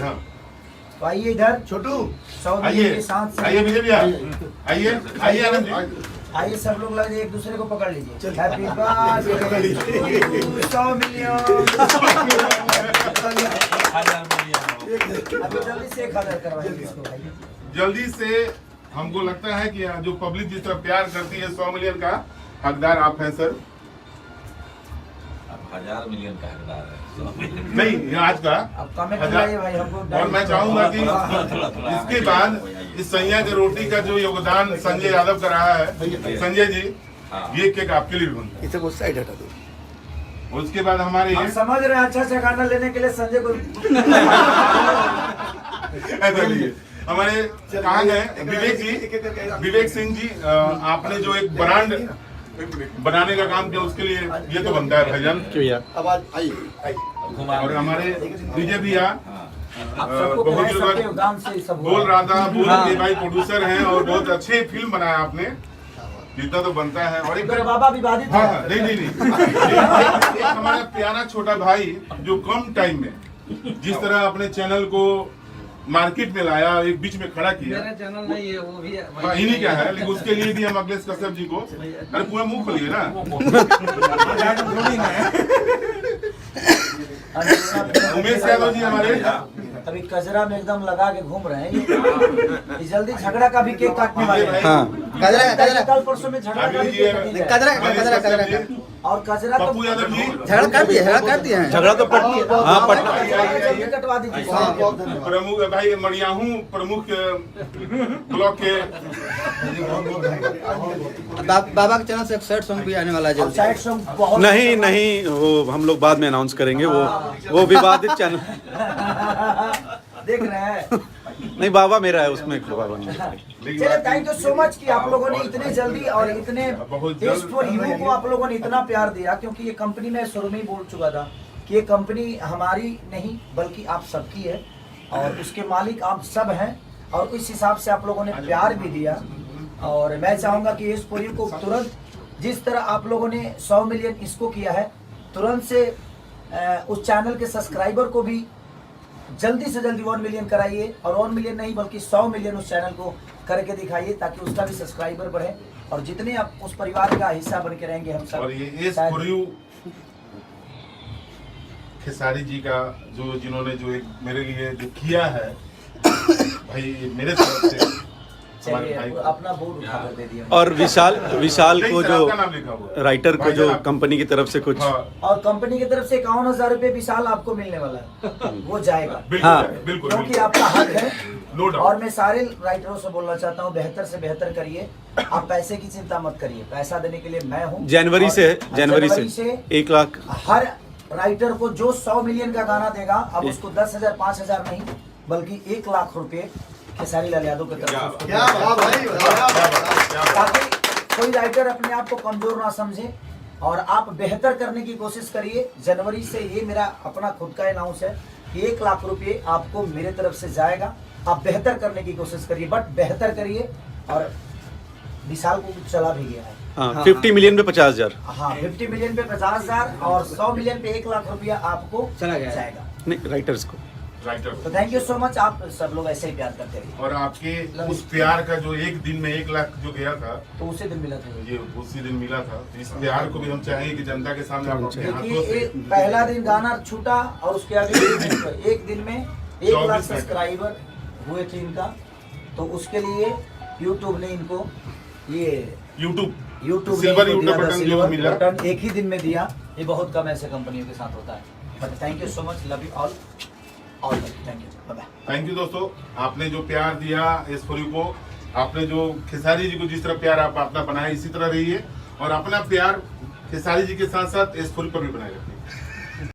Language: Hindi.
हाँ तो आइए इधर छोटू आइए के साथ आइए विजय भैया आइए आइए आनंद जी आइए सब लोग लगे एक दूसरे को पकड़ लीजिए चल। हैप्पी बर्थडे 100 मिलियन अभी जल्दी से 1000 करवाइए इसको भाई। जल्दी से हमको लगता है कि जो पब्लिक जिस तरह प्यार करती है 100 मिलियन का हकदार आप हैं सर। अब 1000 मिलियन का हकदार है। नहीं ये आज का अब कमेंट हजार। लगाइए भाई हमको और मैं चाहूंगा कि थोड़ा। इसके बाद इस सैया की रोटी का जो योगदान संजय यादव का रहा है, संजय जी हाँ। ये केक आपके लिए भी बनता है। इसे वो साइड हटा दो। और उसके बाद हमारे हम समझ रहे हैं अच्छा गाना लेने के लिए संजय को ऐसा नहीं है। हमारे कहाँ गए विवेक सिंह जी आपने जो एक ब्रांड बनाने का काम किया उसके लिए ये तो बनता है भाईजान। आवाज आइए और हमारे विजय भैया आप सबको बहुत बनाए दिनों सबके बाद योगदान से सब हुआ। बोल रहा था बोल के भाई प्रोड्यूसर हैं और बहुत अच्छे फिल्म बनाया आपने, जितना तो बनता है। और एक मेरे बाबा विवादित हाँ है। हाँ, नहीं नहीं नहीं एक हमारा प्यारा छोटा भाई जो कम टाइम में जिस तरह अपने चैनल को मार्केट में लाया, एक बीच में खड़ा किया। मेरा चैनल नहीं है वो भी हाँ, इन्हीं क्या है, लेकिन उसके लिए भी हम अखिलेश कश्यप जी को अरे पूरा मुंह खोलिए ना। उमेश यादव जी हमारे अभी कजरा में एकदम लगा के घूम रहे हैं ये जल्दी झगड़ा का भी केक काटने वाले हैं। हाँ कजरा कल परसों में झगड़ा का भी केक कटी जाएगा। कजरा और कजरा तो पप्पू यादव जी झगड़ा कर दिए हैं झगड़ा तो पट हाँ पट जल्दी कटवा दीजिए। प्रमुख भाई मड़ियाहू प्रमुख ब्लॉक के बाबा के चैनल से एक सैड सॉन्ग भी आने वाला है जल्दी। साइड सॉन्ग बहुत नहीं नहीं वो हम लोग बाद में अनाउंस करेंगे, वो विवादित चैनल देख रहे हैं। नहीं बाबा मेरा है उसमें बाबा नहीं। चलिए थैंक यू सो मच कि आप लोगों ने इतने जल्दी और इतने बहुत जल्द टेस्ट फॉर यू को आप लोगों ने इतना प्यार दिया, क्योंकि ये कंपनी मैं शुरू में ही बोल चुका था कि ये कंपनी हमारी नहीं बल्कि आप सबकी है और उसके मालिक आप सब हैं। और इस हिसाब से आप लोगों ने प्यार भी दिया और मैं चाहूंगा कि इस पूरी को तुरंत जिस तरह आप लोगों ने 100 मिलियन इसको किया है, तुरंत से उस चैनल के सब्सक्राइबर को भी जल्दी से जल्दी 1 मिलियन कराइए और 1 मिलियन नहीं बल्कि 100 मिलियन उस चैनल को करके दिखाइए ताकि उसका भी सब्सक्राइबर बढ़े और जितने आप उस परिवार का हिस्सा बन के रहेंगे हम सब। और ये इस फॉर यू खेसारी जी का जो जिन्होंने जो एक मेरे लिए जो किया है भाई मेरे तरफ से हमारे चलिए भाई को। अपना बोर्ड उठा कर दे दिया। और विशाल नहीं को सर, जो आपका नाम लिखा हुआ है। राइटर को जो भाईजान आप- कंपनी की तरफ से कुछ हाँ, और कंपनी की तरफ से 51,000 रुपए विशाल आपको मिलने वाला है, वो जाएगा बिल्कुल हाँ। बिल्कुल क्योंकि बिल्कुल। आपका हक है। No doubt. और मैं सारे राइटरों से बोलना चाहता हूँ बेहतर से बेहतर करिए। आप पैसे की चिंता मत करिए, पैसा देने के लिए मैं हूँ। जनवरी और से 1 लाख हर राइटर को जो 100 मिलियन का गाना देगा अब उसको 10,000 5,000 नहीं बल्कि 1 लाख रुपए खेसारी लाल यादव की तरफ से क्या बात भाई ताकि कोई राइटर अपने आप को कमजोर ना समझे और आप बेहतर करने की कोशिश करिए। जनवरी से ये मेरा अपना खुद का अनाउंस है कि 1 लाख रुपए आपको मेरे तरफ से जाएगा। आप बेहतर करने की कोशिश करिए, बट बेहतर करिए। और विशाल को चला भी गया है। हाँ 50 मिलियन पे 50,000 हाँ 50 मिलियन पे 50,000 और 100 मिलियन पे 1 लाख रुपया आपको चला गया है। जाएगा। नहीं राइटर्स को। राइटर तो थैंक यू सो मच, आप सब लोग ऐसे ही प्यार करते रहिए। और आपके उस प्यार का जो एक दिन में 1 लाख जो गया था तो उसी दिन मिला था ये उसी दिन मिला था। तो इस प्यार को भी हम चाहेंगे कि जनता के सामने आप अपने हाथों देखिए से पहला दिन गाना छूटा और उसके आगे एक दिन में 1 लाख 24 सब्सक्राइबर हुए थे इनका। तो उसके लिए यूट्यूब ने इनको ये YouTube YouTube silver YouTube button जो मिला बटन एक ही दिन में दिया। ये बहुत कम ऐसे कंपनियों के साथ होता है। But thank you so much, love you all thank you bye. Thank you दोस्तों, आपने जो प्यार दिया इस फुरी को, आपने जो खेसारी जी को जिस तरह प्यार आप अपना बनाया इसी तरह रहिए और अपना प्यार खेसारी जी के साथ साथ इस फुरी पर भी बनाए रखिए।